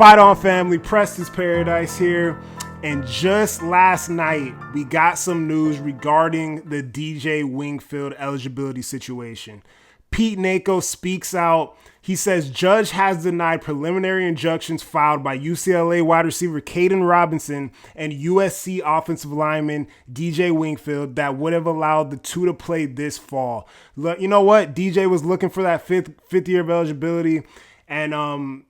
Fight on, family. Preston's Paradise here. And just last night, we got some news regarding the DJ Wingfield eligibility situation. Pete Nako speaks out. He says judge has denied preliminary injunctions filed by UCLA wide receiver Caden Robinson and USC offensive lineman DJ Wingfield that would have allowed the two to play this fall. Look, you know what? DJ was looking for that fifth year of eligibility, and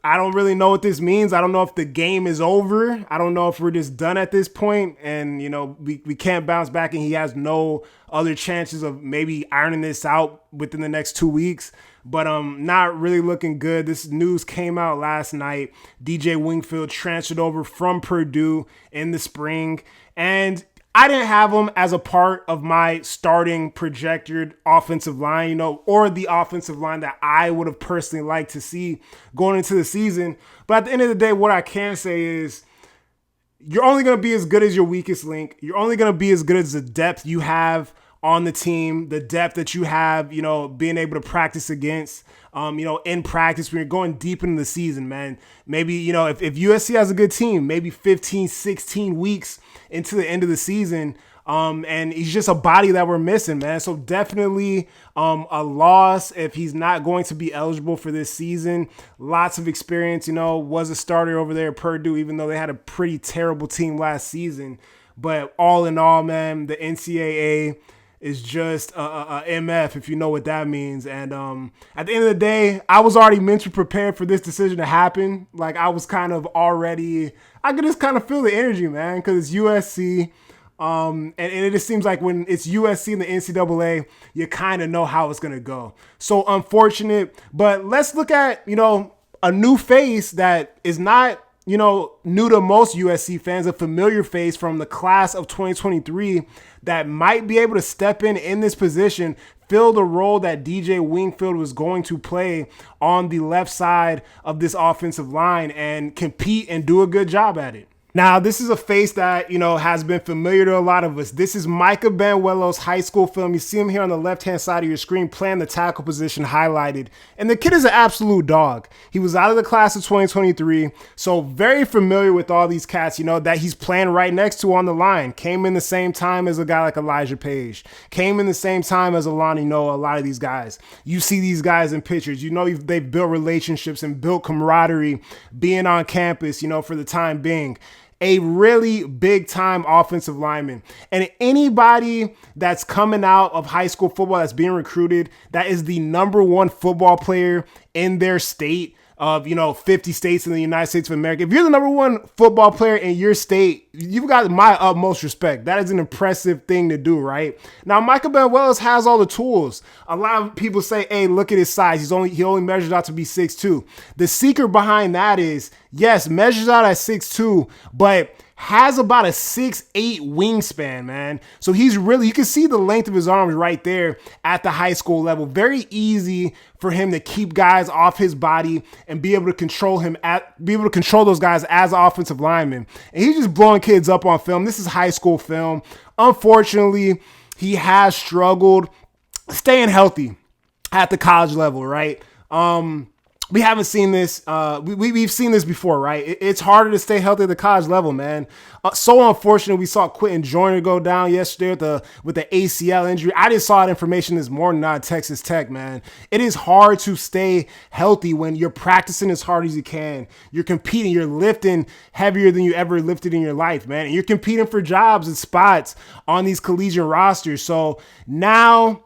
I don't really know what this means. I don't know if the game is over. I don't know if we're just done at this point and, you know, we can't bounce back and he has no other chances of maybe ironing this out within the next 2 weeks. But not really looking good. This news came out last night. DJ Wingfield transferred over from Purdue in the spring, and I didn't have him as a part of my starting projected offensive line, you know, or the offensive line that I would have personally liked to see going into the season. But at the end of the day, what I can say is you're only going to be as good as your weakest link. You're only going to be as good as the depth you have on the team, the depth that you have, you know, being able to practice against, you know, in practice when you're going deep into the season, man. Maybe, you know, if USC has a good team, maybe 15, 16 weeks into the end of the season, and he's just a body that we're missing, man. So definitely a loss if he's not going to be eligible for this season. Lots of experience, you know, was a starter over there at Purdue, even though they had a pretty terrible team last season. But all in all, man, the NCAA is just a MF, if you know what that means. And at the end of the day, I was already mentally prepared for this decision to happen. Like, I was kind of already, I could just kind of feel the energy, man, because it's USC. And it just seems like when it's USC and the NCAA, you kind of know how it's going to go. So unfortunate, but let's look at, you know, a new face that is not, you know, new to most USC fans, a familiar face from the class of 2023 that might be able to step in this position, fill the role that DJ Wingfield was going to play on the left side of this offensive line and compete and do a good job at it. Now, this is a face that, you know, has been familiar to a lot of us. This is Micha Banuelo's high school film. You see him here on the left-hand side of your screen playing the tackle position highlighted. And the kid is an absolute dog. He was out of the class of 2023, so very familiar with all these cats, you know, that he's playing right next to on the line. Came in the same time as a guy like Elijah Page. Came in the same time as Alani Noah, a lot of these guys. You see these guys in pictures. You know they've built relationships and built camaraderie being on campus, you know, for the time being. A really big time offensive lineman. And anybody that's coming out of high school football that's being recruited, that is the #1 football player in their state of, you know, 50 states in the United States of America. If you're the #1 football player in your state, you've got my utmost respect. That is an impressive thing to do, right? Now, Micha Banuelos has all the tools. A lot of people say, hey, look at his size. He only measures out to be 6'2". The secret behind that is, yes, measures out at 6'2", but has about a 6'8" wingspan, man. So he's really, you can see the length of his arms right there at the high school level. Very easy for him to keep guys off his body and be able to control those guys as offensive linemen. And he's just blowing kids up on film. This is high school film. Unfortunately, he has struggled staying healthy at the college level, right? We haven't seen this. We've seen this before, right? It's harder to stay healthy at the college level, man. So unfortunate. We saw Quentin Joyner go down yesterday with the ACL injury. I just saw that information this morning out of Texas Tech, man. It is hard to stay healthy when you're practicing as hard as you can. You're competing. You're lifting heavier than you ever lifted in your life, man. And you're competing for jobs and spots on these collegiate rosters. So now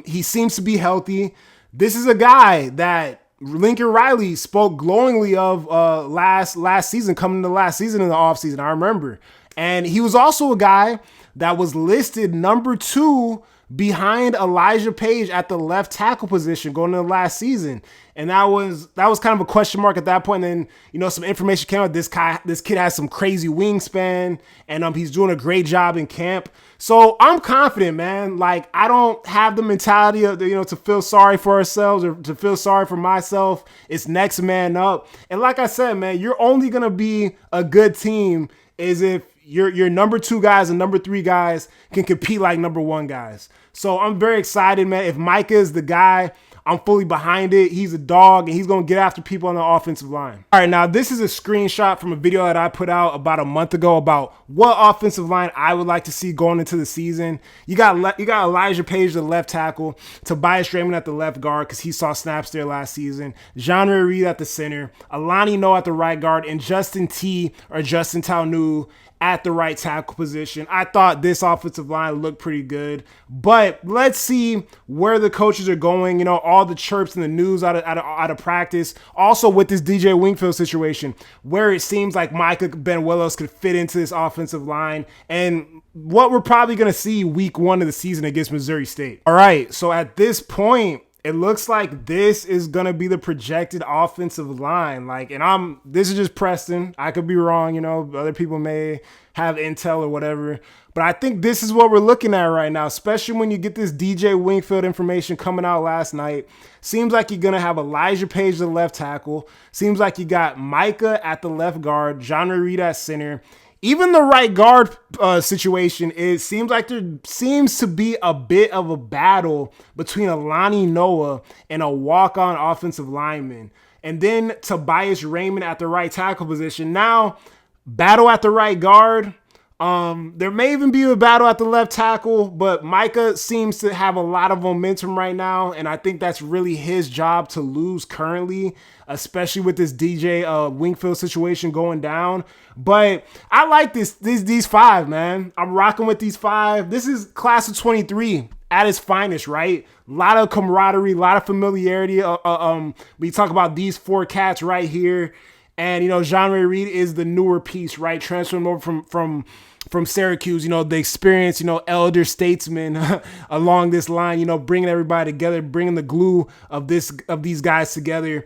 he seems to be healthy. This is a guy that Lincoln Riley spoke glowingly of last season, coming into last season in the offseason, I remember. And he was also a guy that was listed #2 behind Elijah Page at the left tackle position going into last season. And that was kind of a question mark at that point. And then, you know, some information came out. This kid has some crazy wingspan, and he's doing a great job in camp. So I'm confident, man. Like, I don't have the mentality of, you know, to feel sorry for ourselves or to feel sorry for myself. It's next man up. And like I said, man, you're only going to be a good team is if your #2 guys and #3 guys can compete like #1 guys. So I'm very excited, man. If Micha is the guy I'm fully behind it. He's a dog, and he's going to get after people on the offensive line. All right, now this is a screenshot from a video that I put out about a month ago about what offensive line I would like to see going into the season. You got Elijah Page, the left tackle, Tobias Raymond at the left guard because he saw snaps there last season, Jean-Ray Reed at the center, Alani Noah at the right guard, and Justin Taunu at the right tackle position. I thought this offensive line looked pretty good, but let's see where the coaches are going. You know, all the chirps and the news out of practice. Also with this DJ Wingfield situation, where it seems like Micha Benuelos could fit into this offensive line, and what we're probably going to see week 1 of the season against Missouri State. All right, so at this point, it looks like this is going to be the projected offensive line. This is just Preston. I could be wrong, you know, other people may have intel or whatever, but I think this is what we're looking at right now, especially when you get this DJ Wingfield information coming out last night. Seems like you're going to have Elijah Page, the left tackle. Seems like you got Micha at the left guard, Jean-Ray Reed at center. Even the right guard situation, it seems like there seems to be a bit of a battle between Alani Noah and a walk-on offensive lineman. And then Tobias Raymond at the right tackle position. Now, battle at the right guard. There may even be a battle at the left tackle, but Micha seems to have a lot of momentum right now, and I think that's really his job to lose currently, especially with this DJ Wingfield situation going down. But I like these 5, man. I'm rocking with these 5. This is class of 23 at its finest, right? A lot of camaraderie, a lot of familiarity. We talk about these 4 cats right here. And, you know, Jean-Ray Reed is the newer piece, right? Transferring over from Syracuse, you know, the experience, you know, elder statesman along this line, you know, bringing everybody together, bringing the glue of these guys together,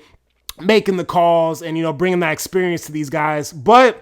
making the calls and, you know, bringing that experience to these guys. But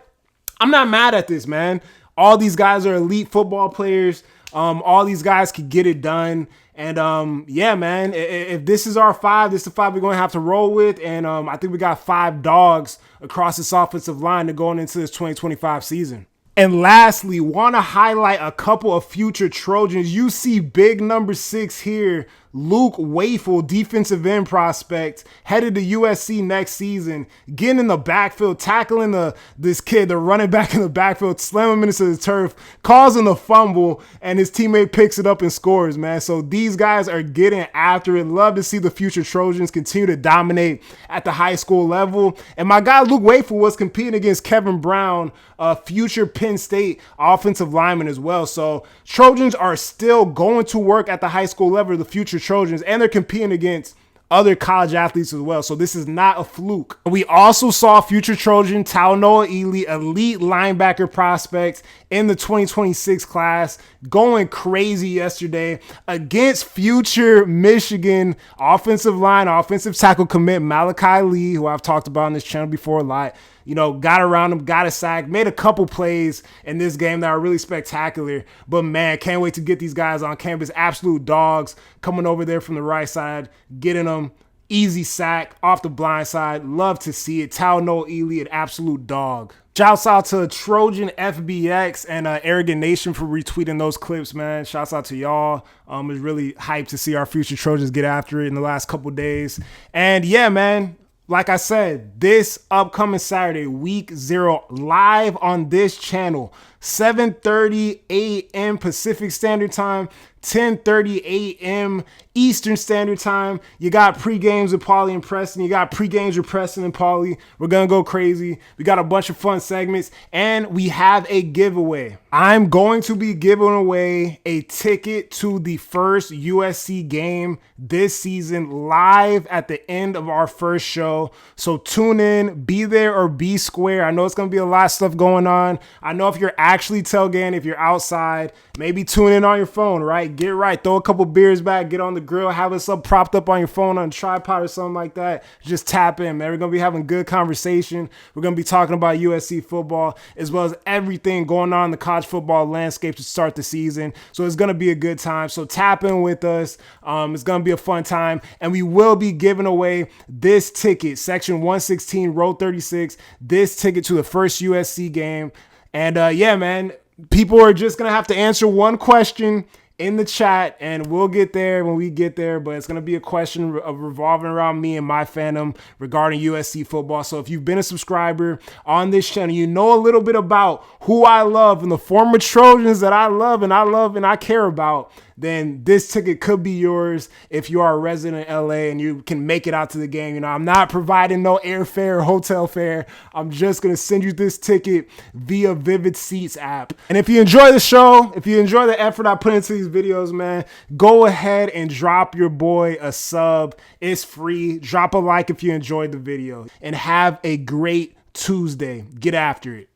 I'm not mad at this, man. All these guys are elite football players. All these guys could get it done. And yeah, man, if this is our 5, this is the 5 we're going to have to roll with. And I think we got 5 dogs across this offensive line to going into this 2025 season. And lastly, want to highlight a couple of future Trojans. You see big number 6 here, Luke Wayful, defensive end prospect, headed to USC next season, getting in the backfield, tackling this kid, the running back in the backfield, slamming him into the turf, causing the fumble, and his teammate picks it up and scores, man. So these guys are getting after it. Love to see the future Trojans continue to dominate at the high school level. And my guy Luke Wayful was competing against Kevin Brown, a future Penn State offensive lineman as well. So Trojans are still going to work at the high school level, the future Trojans, and they're competing against other college athletes as well. So this is not a fluke. We also saw future Trojan Taonoa Ely, elite linebacker prospect in the 2026 class, going crazy yesterday against future Michigan offensive tackle commit Malachi Lee, who I've talked about on this channel before a lot. You know, got around him, got a sack, made a couple plays in this game that are really spectacular. But, man, can't wait to get these guys on campus. Absolute dogs coming over there from the right side, getting them. Easy sack off the blind side. Love to see it. Taonoa Ely, an absolute dog. Shouts out to Trojan FBX and Arrogant Nation for retweeting those clips, man. Shouts out to y'all. It's really hyped to see our future Trojans get after it in the last couple days. And, yeah, man. Like I said, this upcoming Saturday, week 0, live on this channel, 7:30 a.m. Pacific Standard Time, 10:30 a.m. Eastern Standard Time. You got pre-games with Paulie and Preston. You got pre-games with Preston and Paulie. We're going to go crazy. We got a bunch of fun segments, and we have a giveaway. I'm going to be giving away a ticket to the first USC game this season live at the end of our first show. So tune in, be there or be square. I know it's going to be a lot of stuff going on. I know if you're actually tailgating, if you're outside, maybe tune in on your phone, right? Get right. Throw a couple beers back. Get on the grill. Have us up propped up on your phone on a tripod or something like that. Just tap in, man. We're going to be having good conversation. We're going to be talking about USC football as well as everything going on in the college football landscape to start the season. So it's going to be a good time. So tap in with us. It's going to be a fun time. And we will be giving away this ticket, section 116, row 36, this ticket to the first USC game. And yeah, man, people are just going to have to answer one question in the chat, and we'll get there when we get there, but it's going to be a question of revolving around me and my fandom regarding USC football. So if you've been a subscriber on this channel, you know a little bit about who I love and the former Trojans that I love and I care about, then this ticket could be yours if you are a resident in LA and you can make it out to the game. You know, I'm not providing no airfare or hotel fare. I'm just going to send you this ticket via Vivid Seats app. And if you enjoy the show, if you enjoy the effort I put into these videos, man, go ahead and drop your boy a sub. It's free. Drop a like if you enjoyed the video, and have a great Tuesday. Get after it.